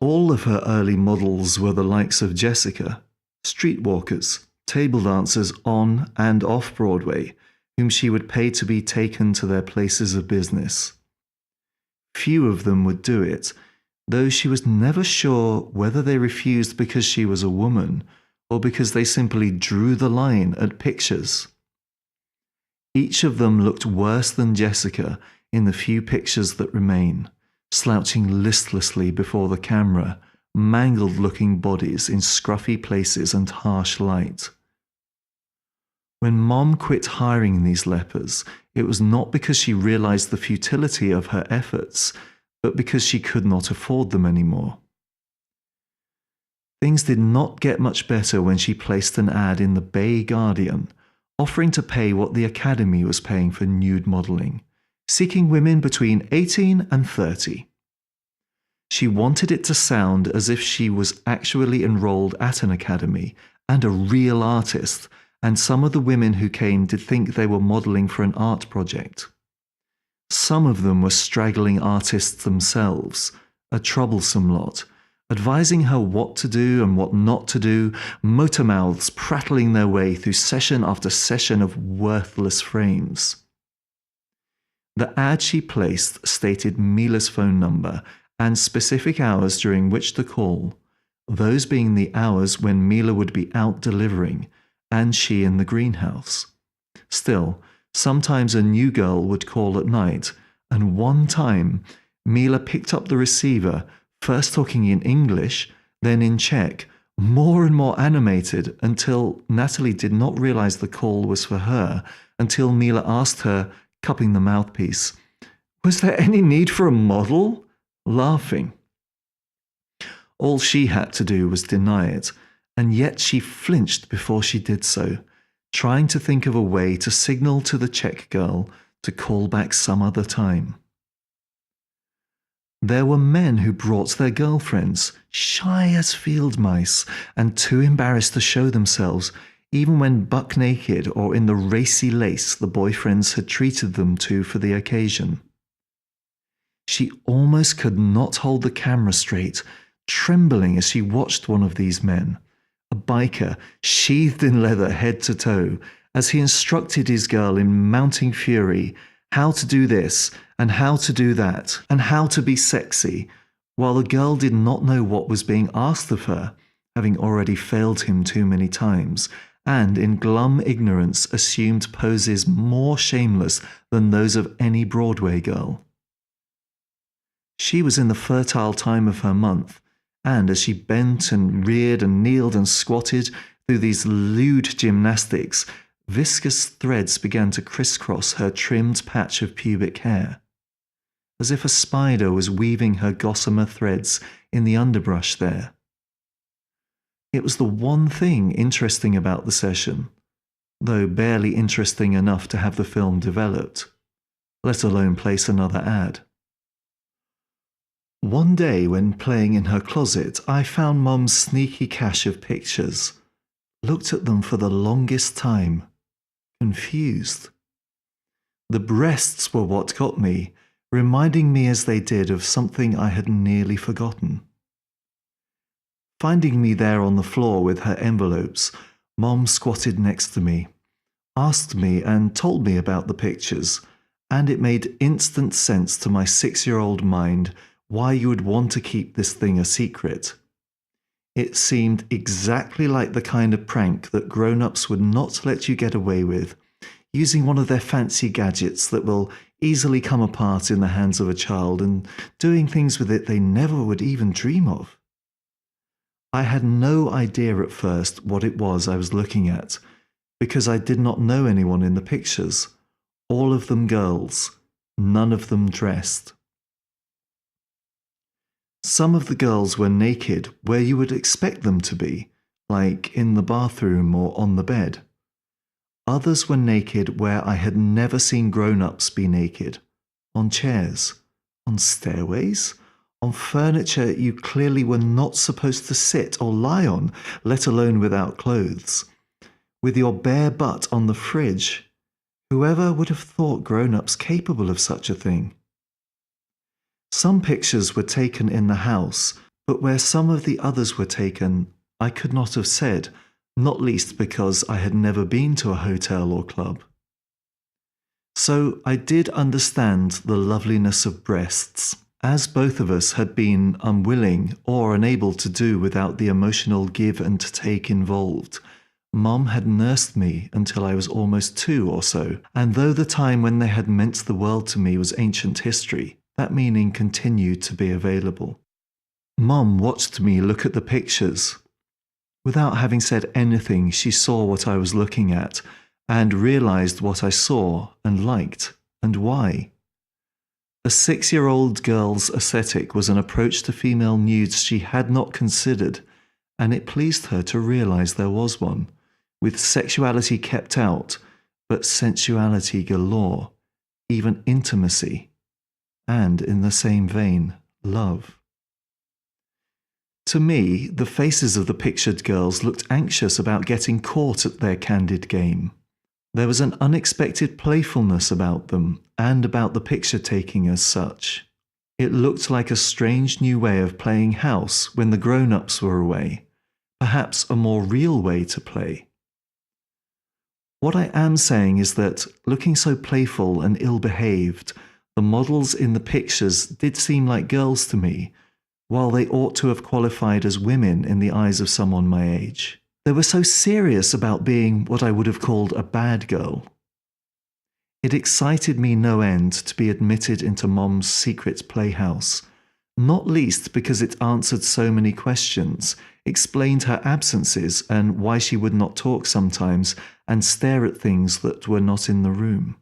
All of her early models were the likes of Jessica, streetwalkers, table dancers on and off Broadway, whom she would pay to be taken to their places of business. Few of them would do it, though she was never sure whether they refused because she was a woman or because they simply drew the line at pictures. Each of them looked worse than Jessica in the few pictures that remain, slouching listlessly before the camera, mangled-looking bodies in scruffy places and harsh light. When Mom quit hiring these lepers, it was not because she realized the futility of her efforts, but because she could not afford them anymore. Things did not get much better when she placed an ad in the Bay Guardian, offering to pay what the Academy was paying for nude modelling, seeking women between 18 and 30. She wanted it to sound as if she was actually enrolled at an academy and a real artist, and some of the women who came did think they were modelling for an art project. Some of them were straggling artists themselves, a troublesome lot, advising her what to do and what not to do, motor mouths prattling their way through session after session of worthless frames. The ad she placed stated Mila's phone number and specific hours during which to call, those being the hours when Mila would be out delivering, and she in the greenhouse. Still, sometimes a new girl would call at night, and one time Mila picked up the receiver, first talking in English, then in Czech, more and more animated, until Natalie did not realize the call was for her, until Mila asked her, cupping the mouthpiece, "Was there any need for a model?" laughing. All she had to do was deny it, and yet she flinched before she did so, trying to think of a way to signal to the Czech girl to call back some other time. There were men who brought their girlfriends, shy as field mice, and too embarrassed to show themselves, even when buck naked or in the racy lace the boyfriends had treated them to for the occasion. She almost could not hold the camera straight, trembling as she watched one of these men, a biker sheathed in leather head to toe, as he instructed his girl in mounting fury how to do this and how to do that and how to be sexy, while the girl did not know what was being asked of her, having already failed him too many times, and in glum ignorance assumed poses more shameless than those of any Broadway girl. She was in the fertile time of her month, and as she bent and reared and kneeled and squatted through these lewd gymnastics, viscous threads began to crisscross her trimmed patch of pubic hair, as if a spider was weaving her gossamer threads in the underbrush there. It was the one thing interesting about the session, though barely interesting enough to have the film developed, let alone place another ad. One day when playing in her closet, I found Mum's sneaky cache of pictures, looked at them for the longest time, confused. The breasts were what got me, reminding me as they did of something I had nearly forgotten. Finding me there on the floor with her envelopes, Mom squatted next to me, asked me and told me about the pictures, and it made instant sense to my 6-year-old mind why you would want to keep this thing a secret. It seemed exactly like the kind of prank that grown-ups would not let you get away with, using one of their fancy gadgets that will easily come apart in the hands of a child and doing things with it they never would even dream of. I had no idea at first what it was I was looking at, because I did not know anyone in the pictures, all of them girls, none of them dressed. Some of the girls were naked where you would expect them to be, like in the bathroom or on the bed. Others were naked where I had never seen grown-ups be naked, on chairs, on stairways, on furniture you clearly were not supposed to sit or lie on, let alone without clothes, with your bare butt on the fridge. Whoever would have thought grown-ups capable of such a thing? Some pictures were taken in the house, But where some of the others were taken, I could not have said, not least because I had never been to a hotel or club. So I did understand the loveliness of breasts, as both of us had been unwilling or unable to do without the emotional give and take involved. Mom had nursed me until I was almost 2 or so, and though the time when they had meant the world to me was ancient history, that meaning continued to be available. Mom watched me look at the pictures. Without having said anything, she saw what I was looking at, and realized what I saw and liked, and why. A 6-year-old girl's aesthetic was an approach to female nudes she had not considered, and it pleased her to realize there was one, with sexuality kept out, but sensuality galore, even intimacy, and in the same vein, love. To me, the faces of the pictured girls looked anxious about getting caught at their candid game. There was an unexpected playfulness about them, and about the picture-taking as such. It looked like a strange new way of playing house when the grown-ups were away, perhaps a more real way to play. What I am saying is that, looking so playful and ill-behaved, the models in the pictures did seem like girls to me, while they ought to have qualified as women in the eyes of someone my age. They were so serious about being what I would have called a bad girl. It excited me no end to be admitted into Mom's secret playhouse, not least because it answered so many questions, explained her absences and why she would not talk sometimes and stare at things that were not in the room.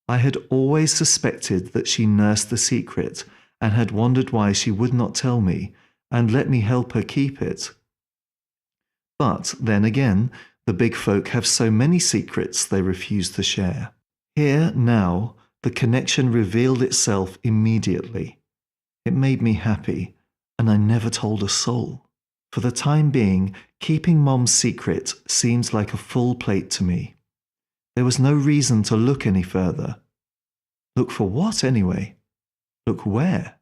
I had always suspected that she nursed the secret and had wondered why she would not tell me and let me help her keep it. But then again, the big folk have so many secrets they refuse to share. Here, now, the connection revealed itself immediately. It made me happy, and I never told a soul. For the time being, keeping Mom's secret seemed like a full plate to me. There was no reason to look any further. Look for what, anyway? Look where?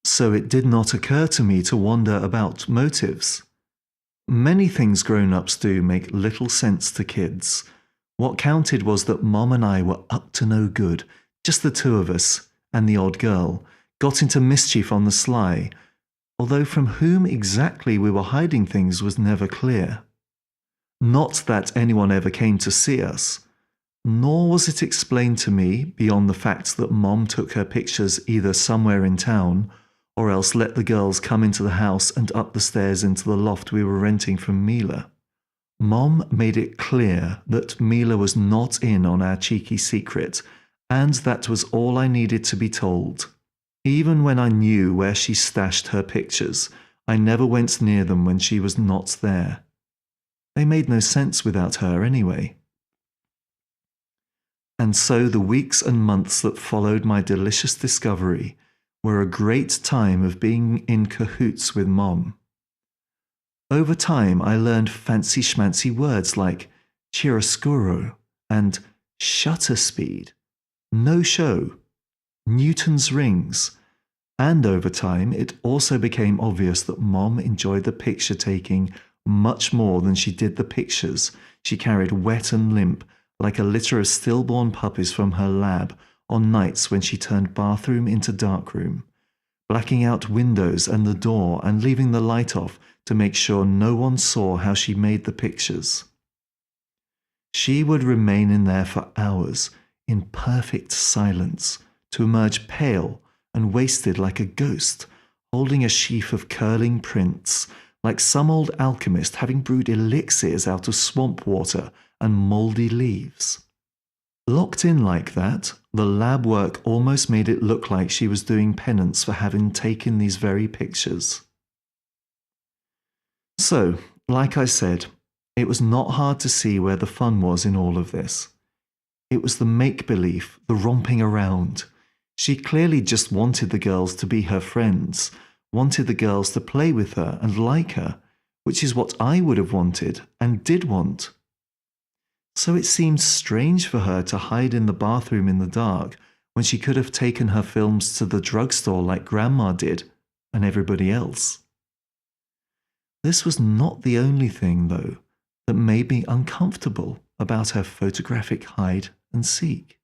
So it did not occur to me to wonder about motives. Many things grown-ups do make little sense to kids. What counted was that Mom and I were up to no good, just the two of us, and the odd girl, got into mischief on the sly, although from whom exactly we were hiding things was never clear. Not that anyone ever came to see us, nor was it explained to me beyond the fact that Mom took her pictures either somewhere in town or else let the girls come into the house and up the stairs into the loft we were renting from Mila. Mom made it clear that Mila was not in on our cheeky secret, and that was all I needed to be told. Even when I knew where she stashed her pictures, I never went near them when she was not there. They made no sense without her anyway. And so the weeks and months that followed my delicious discovery were a great time of being in cahoots with Mom. Over time, I learned fancy-schmancy words like chiaroscuro and shutter speed, no-show, Newton's rings, and over time it also became obvious that Mom enjoyed the picture-taking much more than she did the pictures she carried wet and limp like a litter of stillborn puppies from her lab on nights when she turned bathroom into darkroom, blacking out windows and the door and leaving the light off to make sure no one saw how she made the pictures. She would remain in there for hours, in perfect silence, to emerge pale and wasted like a ghost, holding a sheaf of curling prints, like some old alchemist having brewed elixirs out of swamp water and mouldy leaves. Locked in like that, the lab work almost made it look like she was doing penance for having taken these very pictures. So, like I said, it was not hard to see where the fun was in all of this. It was the make-believe, the romping around. She clearly just wanted the girls to be her friends, wanted the girls to play with her and like her, which is what I would have wanted and did want. So it seemed strange for her to hide in the bathroom in the dark when she could have taken her films to the drugstore like Grandma did, and everybody else. This was not the only thing, though, that made me uncomfortable about her photographic hide and seek.